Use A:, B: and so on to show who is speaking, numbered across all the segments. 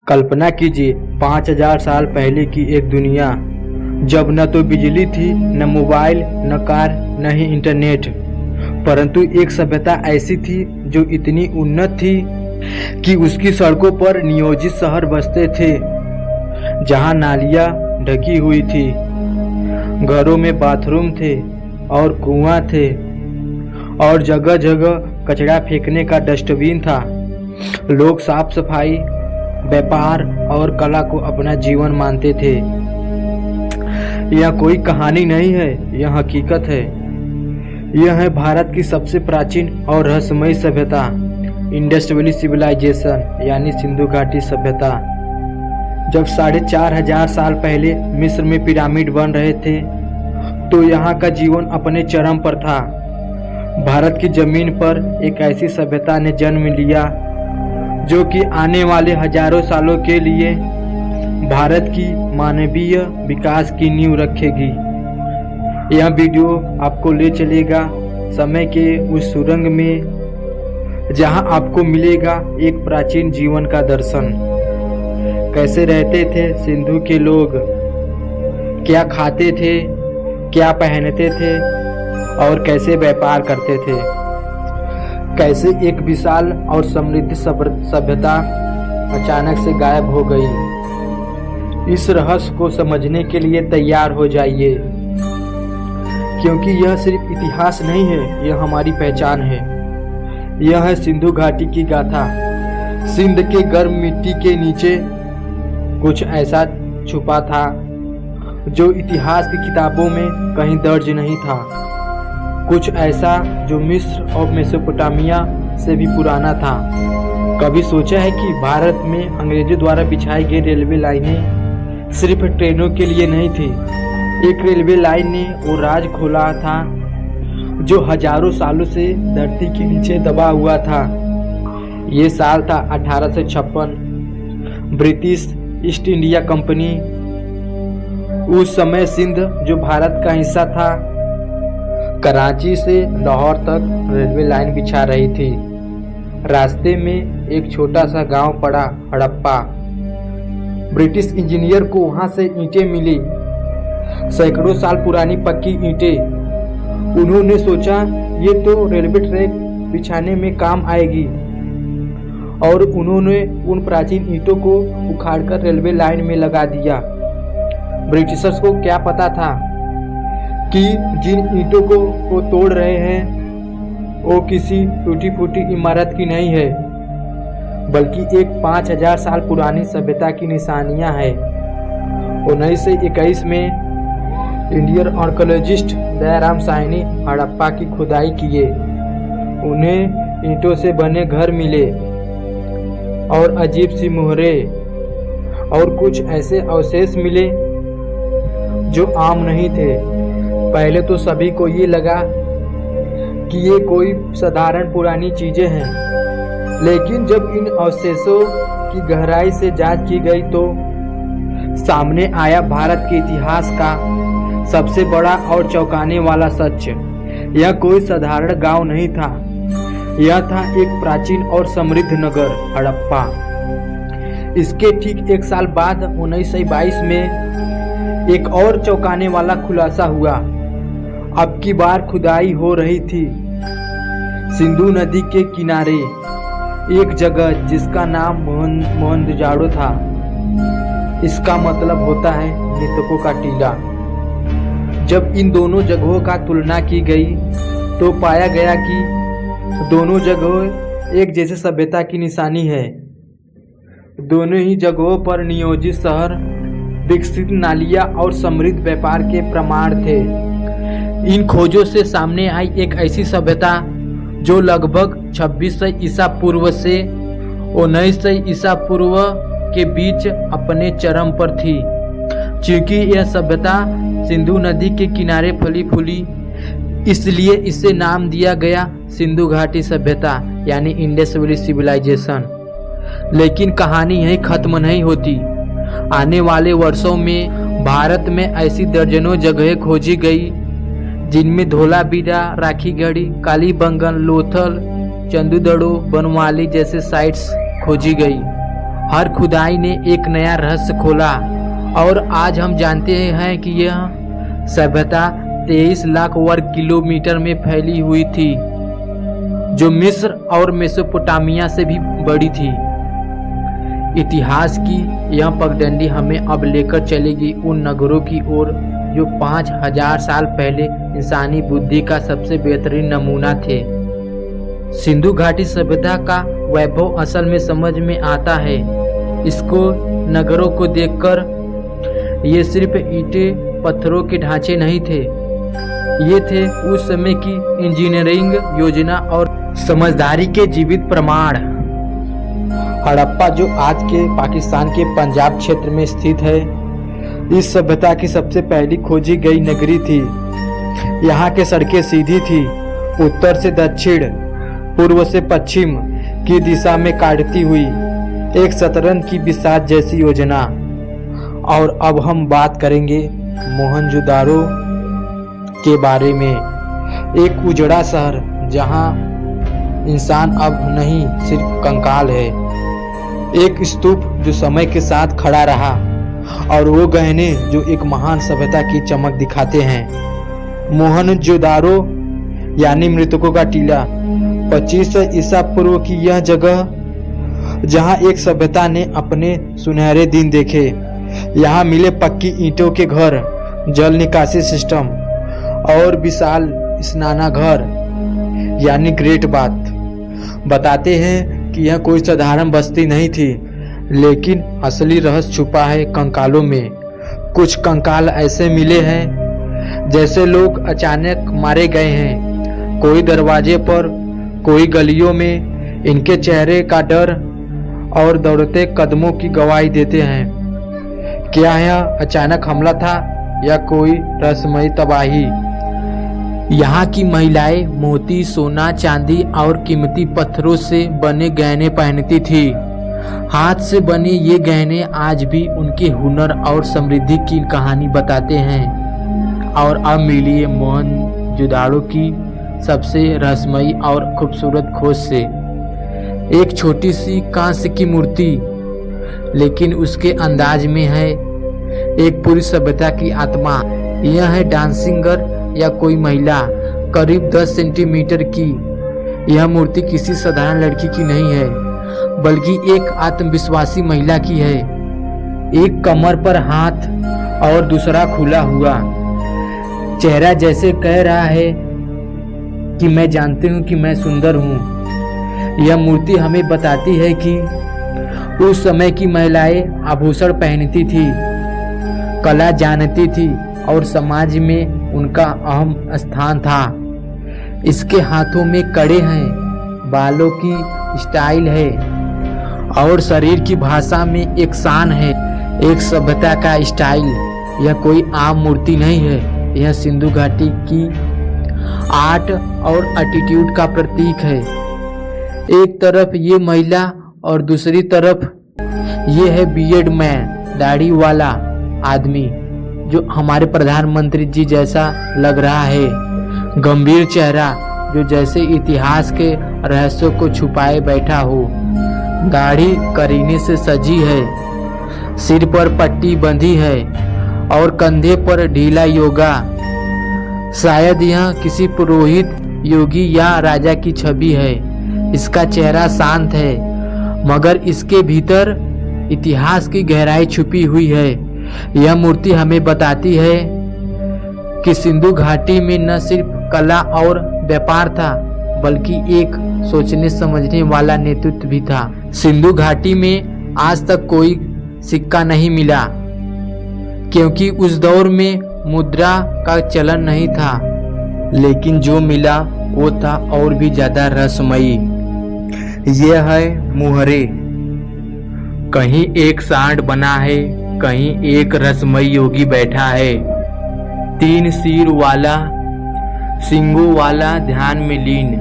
A: कल्पना कीजिए 5000 साल पहले की एक दुनिया जब न तो बिजली थी, न मोबाइल, न कार, न ही इंटरनेट, परंतु एक सभ्यता ऐसी थी जो इतनी उन्नत थी कि उसकी सड़कों पर नियोजित शहर बसते थे, जहां नालियां ढकी हुई थी, घरों में बाथरूम थे और कुआं थे और जगह जगह कचरा फेंकने का डस्टबिन था। लोग साफ सफाई, व्यापार और कला को अपना जीवन मानते थे। यह कोई कहानी नहीं है, यह हकीकत है। यह है भारत की सबसे प्राचीन और रहस्यमयी सभ्यता, इंडस वैली सिविलाइजेशन यानी सिंधु घाटी सभ्यता। जब 4500 साल पहले मिस्र में पिरामिड बन रहे थे तो यहाँ का जीवन अपने चरम पर था। भारत की जमीन पर एक ऐसी सभ्यता ने जन्म लिया जो कि आने वाले हजारों सालों के लिए भारत की मानवीय विकास की नींव रखेगी। यह वीडियो आपको ले चलेगा समय के उस सुरंग में जहां आपको मिलेगा एक प्राचीन जीवन का दर्शन। कैसे रहते थे सिंधु के लोग, क्या खाते थे, क्या पहनते थे और कैसे व्यापार करते थे। कैसे एक विशाल और समृद्ध सभ्यता अचानक से गायब हो गई। इस रहस्य को समझने के लिए तैयार हो जाइए, क्योंकि यह सिर्फ इतिहास नहीं है, यह हमारी पहचान है। यह है सिंधु घाटी की गाथा। सिंध के गर्म मिट्टी के नीचे कुछ ऐसा छुपा था जो इतिहास की किताबों में कहीं दर्ज नहीं था। कुछ ऐसा जो मिस्र और मेसोपोटामिया से भी पुराना था। कभी सोचा है कि भारत में अंग्रेजों द्वारा बिछाई गई रेलवे लाइनें सिर्फ ट्रेनों के लिए नहीं थी। एक रेलवे लाइन ने वो राज खोला था जो हजारों सालों से धरती के नीचे दबा हुआ था। ये साल था 1856। ब्रिटिश ईस्ट इंडिया कंपनी उस समय सिंध, जो भारत का हिस्सा था, कराची से लाहौर तक रेलवे लाइन बिछा रही थी। रास्ते में एक छोटा सा गांव पड़ा, हड़प्पा। ब्रिटिश इंजीनियर को वहां से ईंटें मिली, सैकड़ों साल पुरानी पक्की ईंटें। उन्होंने सोचा ये तो रेलवे ट्रैक बिछाने में काम आएगी, और उन्होंने उन प्राचीन ईंटों को उखाड़कर रेलवे लाइन में लगा दिया। ब्रिटिशर्स को क्या पता था कि जिन ईंटों को वो तोड़ रहे हैं वो किसी टूटी फूटी इमारत की नहीं है, बल्कि एक 5000 साल पुरानी सभ्यता की निशानियां हैं। 1921 में इंडियन आर्कियोलॉजिस्ट दयाराम साहनी हड़प्पा की खुदाई किए। उन्हें ईंटों से बने घर मिले और अजीब सी मोहरें और कुछ ऐसे अवशेष मिले जो आम नहीं थे। पहले तो सभी को ये लगा कि ये कोई साधारण पुरानी चीजें हैं, लेकिन जब इन अवशेषों की गहराई से जांच की गई तो सामने आया भारत के इतिहास का सबसे बड़ा और चौंकाने वाला सच। यह कोई साधारण गांव नहीं था, यह था एक प्राचीन और समृद्ध नगर, हड़प्पा। इसके ठीक एक साल बाद 1922 में एक और चौंकाने वाला खुलासा हुआ। अब की बार खुदाई हो रही थी सिंधु नदी के किनारे एक जगह जिसका नाम मोहनजोदड़ो था। इसका मतलब होता है मृतकों का टीला। जब इन दोनों जगहों का तुलना की गई तो पाया गया कि दोनों जगह एक जैसे सभ्यता की निशानी है। दोनों ही जगहों पर नियोजित शहर, विकसित नालियां और समृद्ध व्यापार के प्रमाण थे। इन खोजों से सामने आई एक ऐसी सभ्यता जो लगभग 2600 ईसा पूर्व से 1900 ईसा पूर्व के बीच अपने चरम पर थी। चूंकि यह सभ्यता सिंधु नदी के किनारे फली फूली, इसलिए इसे नाम दिया गया सिंधु घाटी सभ्यता यानी इंडस वैली सिविलाइजेशन। लेकिन कहानी यहीं खत्म नहीं होती। आने वाले वर्षों में भारत में ऐसी दर्जनों जगहें खोजी गई जिनमें धोलावीरा, राखीगढ़ी, कालीबंगन, लोथल, चंदूदड़ो, बनवाली जैसे साइट्स खोजी गई। हर खुदाई ने एक नया रहस्य खोला और आज हम जानते हैं कि यह सभ्यता 23 लाख वर्ग किलोमीटर में फैली हुई थी, जो मिस्र और मेसोपोटामिया से भी बड़ी थी। इतिहास की यह पगडंडी हमें अब लेकर चलेगी उन नगरों की ओर जो 5000 साल पहले इंसानी बुद्धि का सबसे बेहतरीन नमूना थे। सिंधु घाटी सभ्यता का वैभव असल में समझ में आता है। इसको नगरों को देखकर ये सिर्फ ईंटें पत्थरों के ढांचे नहीं थे, ये थे उस समय की इंजीनियरिंग योजना और समझदारी के जीवित प्रमाण। हड़प्पा, जो आज के पाकिस्तान के पंजाब क्षेत्र में स्थित है, इस सभ्यता की सबसे पहली खोजी गई नगरी थी। यहाँ के सड़कें सीधी थी, उत्तर से दक्षिण, पूर्व से पश्चिम की दिशा में काटती हुई एक शतरंज की बिसात जैसी योजना। और अब हम बात करेंगे मोहनजोदारो के बारे में, एक उजड़ा शहर जहाँ इंसान अब नहीं सिर्फ कंकाल है, एक स्तूप जो समय के साथ खड़ा रहा और वो गहने जो एक महान सभ्यता की चमक दिखाते हैं। मोहनजोदारो यानी मृतकों का टीला, 2500 ईसा पूर्व की यह जगह जहां एक सभ्यता ने अपने सुनहरे दिन देखे। यहाँ मिले पक्की ईंटों के घर, जल निकासी सिस्टम और विशाल स्नानाघर यानी ग्रेट बाथ। बताते हैं कि यह कोई साधारण बस्ती नहीं थी, लेकिन असली रहस्य छुपा है कंकालों में। कुछ कंकाल ऐसे मिले हैं जैसे लोग अचानक मारे गए हैं, कोई दरवाजे पर, कोई गलियों में। इनके चेहरे का डर और दौड़ते कदमों की गवाही देते हैं। क्या यह अचानक हमला था या कोई रहस्यमयी तबाही? यहाँ की महिलाएं मोती, सोना, चांदी और कीमती पत्थरों से बने गहने पहनती थी। हाथ से बने ये गहने आज भी उनके हुनर और समृद्धि की कहानी बताते हैं। और अब मिलिए मोहनजोदाड़ो की सबसे रहस्यमयी और खूबसूरत खोज से। एक छोटी सी कांस्य की मूर्ति, लेकिन उसके अंदाज में है एक पूरी सभ्यता की आत्मा। यह है डांसिंग गर्ल या कोई महिला, करीब 10 सेंटीमीटर की। यह मूर्ति किसी साधारण लड़की की नहीं है, बल्कि एक आत्मविश्वासी महिला की है। एक कमर पर हाथ और दूसरा खुला हुआ, चेहरा जैसे कह रहा है कि मैं जानती हूँ कि मैं सुंदर हूँ। यह मूर्ति हमें बताती है कि उस समय की महिलाएं आभूषण पहनती थी, कला जानती थी और समाज में उनका अहम स्थान था। इसके हाथों में कड़े हैं, बालों की स्टाइल है और शरीर की भाषा में एक शान है, एक सभ्यता का स्टाइल। यह कोई आम मूर्ति नहीं है, यह सिंधु घाटी की आर्ट और एटीट्यूड का प्रतीक है। एक तरफ ये महिला और दूसरी तरफ ये है बियर्ड मैन, दाढ़ी वाला आदमी जो हमारे प्रधानमंत्री जी जैसा लग रहा है। गंभीर चेहरा जो जैसे इतिहास के रहस्यों को छुपाए बैठा हो। दाढ़ी करीने से सजी है, सिर पर पट्टी बंधी है और कंधे पर ढीला योगा। शायद यह किसी पुरोहित, योगी या राजा की छवि है। इसका चेहरा शांत है, मगर इसके भीतर इतिहास की गहराई छुपी हुई है। यह मूर्ति हमें बताती है कि सिंधु घाटी में न सिर्फ कला और व्यापार था, बल्कि एक सोचने समझने वाला नेतृत्व भी था। सिंधु घाटी में आज तक कोई सिक्का नहीं मिला, क्योंकि उस दौर में मुद्रा का चलन नहीं था, लेकिन जो मिला वो था और भी ज्यादा रहस्यमयी। यह है मुहरे। कहीं एक सांड बना है, कहीं एक रहस्यमयी योगी बैठा है, 3 सिर वाला, सिंगों वाला, ध्यान में लीन।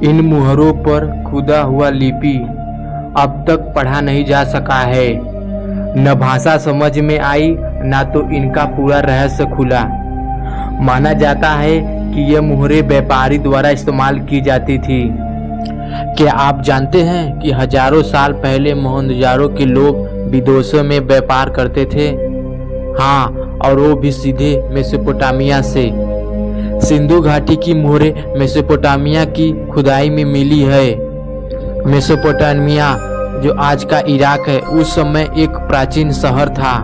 A: इन मुहरों पर खुदा हुआ लिपि अब तक पढ़ा नहीं जा सका है। न भाषा समझ में आई, ना तो इनका पूरा रहस्य खुला। माना जाता है कि यह मुहरे व्यापारी द्वारा इस्तेमाल की जाती थी। क्या आप जानते हैं कि हजारों साल पहले मोहनजोदड़ो के लोग विदेशों में व्यापार करते थे? हाँ, और वो भी सीधे मेसोपोटामिया से। सिंधु घाटी की मोहरें मेसोपोटामिया की खुदाई में मिली है। मेसोपोटामिया जो आज का इराक है, उस समय एक प्राचीन शहर था।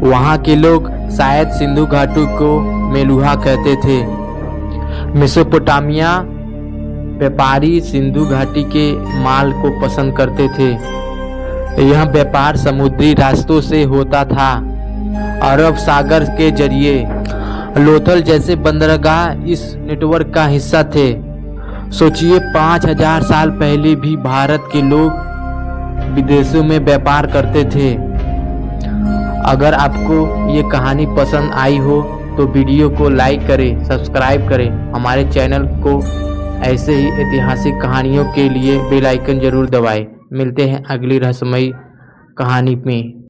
A: वहाँ के लोग शायद सिंधु घाटी को मेलुहा कहते थे। मेसोपोटामिया व्यापारी सिंधु घाटी के माल को पसंद करते थे। यह व्यापार समुद्री रास्तों से होता था, अरब सागर के जरिए। लोथल जैसे बंदरगाह इस नेटवर्क का हिस्सा थे। सोचिए, 5000 साल पहले भी भारत के लोग विदेशों में व्यापार करते थे। अगर आपको ये कहानी पसंद आई हो तो वीडियो को लाइक करें, सब्सक्राइब करें। हमारे चैनल को ऐसे ही ऐतिहासिक कहानियों के लिए बेल आइकन जरूर दबाएं। मिलते हैं अगली रहस्यमयी कहानी में।